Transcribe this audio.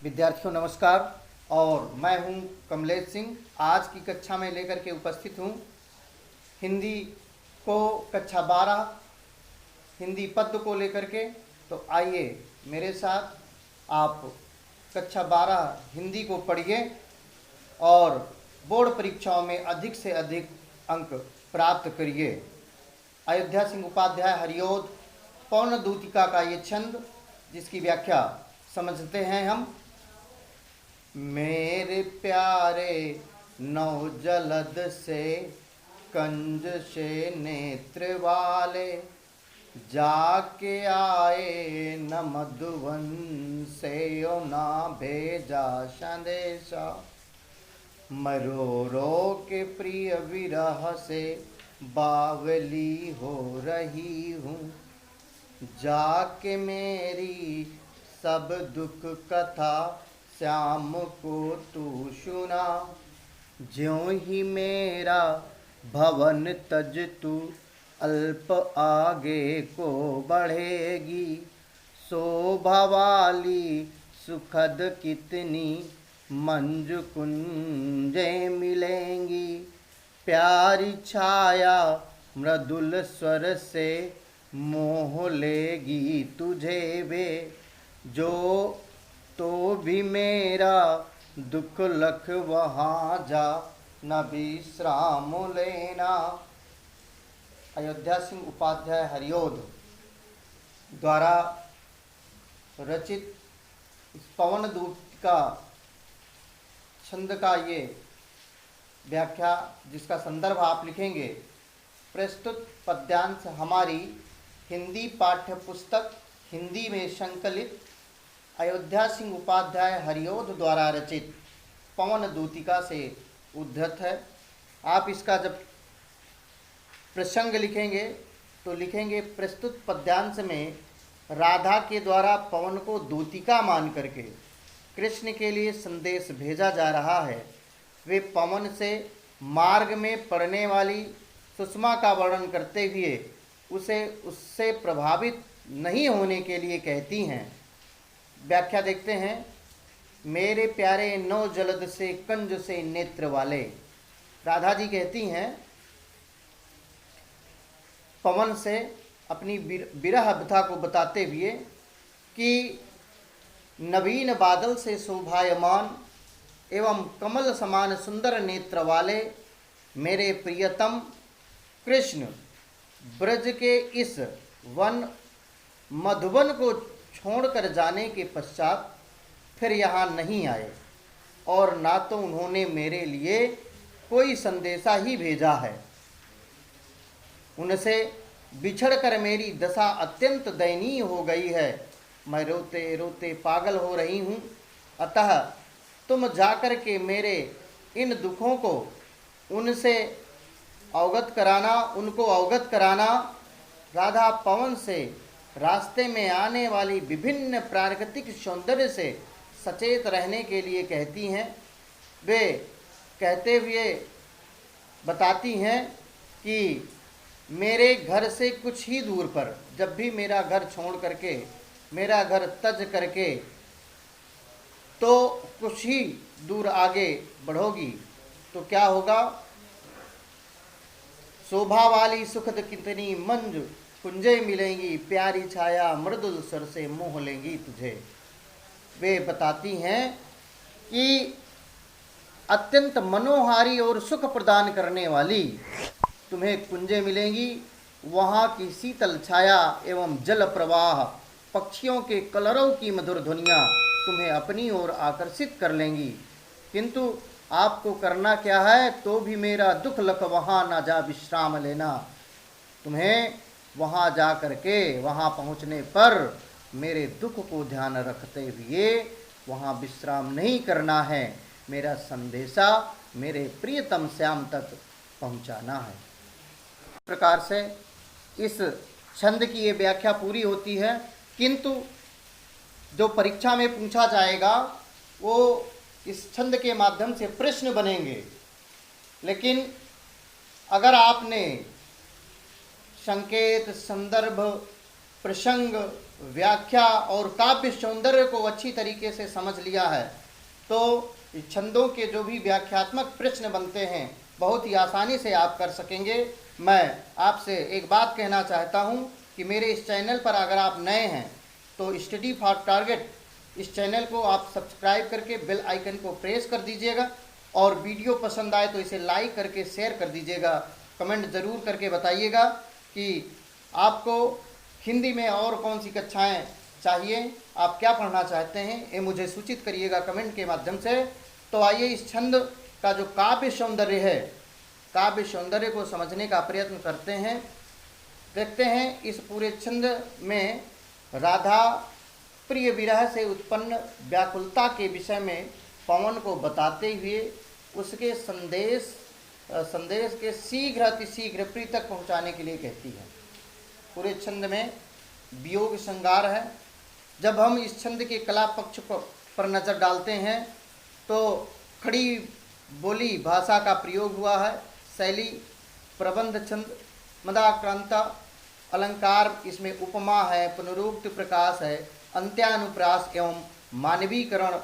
विद्यार्थियों नमस्कार। और मैं हूं कमलेश सिंह। आज की कक्षा में लेकर के उपस्थित हूं हिंदी को, कक्षा 12 हिंदी पद्य को लेकर के। तो आइए मेरे साथ आप कक्षा 12 हिंदी को पढ़िए और बोर्ड परीक्षाओं में अधिक से अधिक अंक प्राप्त करिए। अयोध्या सिंह उपाध्याय हरिओद पौन दूतिका का ये छंद, जिसकी व्याख्या समझते हैं हम। मेरे प्यारे नौ जलद से कंज से नेत्र वाले, जाके आए न मधुवन से यो ना भेजा संदेशा। मरो रो के प्रिय विरह से बावली हो रही हूँ, जाके मेरी सब दुख कथा श्याम को तू सुना। ज्यों ही मेरा भवन तज तू अल्प आगे को बढ़ेगी, शोभा वाली सुखद कितनी मंज कुंजे मिलेंगी। प्यारी छाया मृदुल स्वर से मोह लेगी तुझे वे, जो तो भी मेरा दुख लख वहाँ जा न विश्राम लेना। अयोध्या सिंह उपाध्याय हरिओद द्वारा रचित इस पवन दूतिका छंद का ये व्याख्या, जिसका संदर्भ आप लिखेंगे। प्रस्तुत पद्यांश हमारी हिंदी पाठ्य पुस्तक हिंदी में संकलित अयोध्या सिंह उपाध्याय हरिओद द्वारा रचित पवन दूतिका से उद्धृत है। आप इसका जब प्रसंग लिखेंगे तो लिखेंगे, प्रस्तुत पद्यांश में राधा के द्वारा पवन को दूतिका मान करके कृष्ण के लिए संदेश भेजा जा रहा है। वे पवन से मार्ग में पड़ने वाली सुषमा का वर्णन करते हुए उसे उससे प्रभावित नहीं होने के लिए कहती हैं। व्याख्या देखते हैं। मेरे प्यारे नौ जलद से कंज से नेत्र वाले, राधा जी कहती हैं पवन से अपनी विरह व्यथा को बताते हुए कि नवीन बादल से शोभायमान एवं कमल समान सुंदर नेत्र वाले मेरे प्रियतम कृष्ण ब्रज के इस वन मधुवन को छोड़कर जाने के पश्चात फिर यहाँ नहीं आए, और ना तो उन्होंने मेरे लिए कोई संदेशा ही भेजा है। उनसे बिछड़कर मेरी दशा अत्यंत दयनीय हो गई है। मैं रोते रोते पागल हो रही हूँ। अतः तुम जाकर के मेरे इन दुखों को उनको अवगत कराना। राधा पवन से रास्ते में आने वाली विभिन्न प्राकृतिक सौंदर्य से सचेत रहने के लिए कहती हैं। वे कहते हुए बताती हैं कि मेरे घर से कुछ ही दूर पर, जब भी मेरा घर छोड़ करके, मेरा घर तज करके तो कुछ ही दूर आगे बढ़ोगी तो क्या होगा। शोभा वाली सुखद कितनी मंज कुंजे मिलेंगी, प्यारी छाया मृदुल स्वर से मोह लेंगी तुझे। वे बताती हैं कि अत्यंत मनोहारी और सुख प्रदान करने वाली तुम्हें कुंजे मिलेंगी। वहाँ की शीतल छाया एवं जल प्रवाह, पक्षियों के कलरव की मधुर ध्वनियाँ तुम्हें अपनी ओर आकर्षित कर लेंगी। किंतु आपको करना क्या है, तो भी मेरा दुख लख वहाँ ना जा विश्राम लेना। तुम्हें वहाँ जा करके, वहाँ पहुँचने पर मेरे दुख को ध्यान रखते हुए वहाँ विश्राम नहीं करना है। मेरा संदेशा मेरे प्रियतम श्याम तक पहुँचाना है। इस प्रकार से इस छंद की ये व्याख्या पूरी होती है। किंतु जो परीक्षा में पूछा जाएगा वो इस छंद के माध्यम से प्रश्न बनेंगे। लेकिन अगर आपने संकेत, संदर्भ, प्रसंग व्याख्या और काव्य सौंदर्य को अच्छी तरीके से समझ लिया है तो छंदों के जो भी व्याख्यात्मक प्रश्न बनते हैं बहुत ही आसानी से आप कर सकेंगे। मैं आपसे एक बात कहना चाहता हूं कि मेरे इस चैनल पर अगर आप नए हैं तो स्टडी फॉर टारगेट इस चैनल को आप सब्सक्राइब करके बेल आइकन को प्रेस कर दीजिएगा और वीडियो पसंद आए तो इसे लाइक करके शेयर कर दीजिएगा। कमेंट ज़रूर करके बताइएगा कि आपको हिंदी में और कौन सी कक्षाएं चाहिए, आप क्या पढ़ना चाहते हैं, ये मुझे सूचित करिएगा कमेंट के माध्यम से। तो आइए इस छंद का जो काव्य सौंदर्य है, काव्य सौंदर्य को समझने का प्रयत्न करते हैं। देखते हैं इस पूरे छंद में राधा प्रिय विरह से उत्पन्न व्याकुलता के विषय में पवन को बताते हुए उसके संदेश के शीघ्र अतिशीघ्र प्रिय तक पहुँचाने के लिए कहती है। पूरे छंद में वियोग श्रृंगार है। जब हम इस छंद के कला पक्ष पर नज़र डालते हैं तो खड़ी बोली भाषा का प्रयोग हुआ है। शैली प्रबंध छंद, मदाक्रांता अलंकार, इसमें उपमा है, पुनरुक्त प्रकाश है, अंत्यानुप्रास एवं मानवीकरण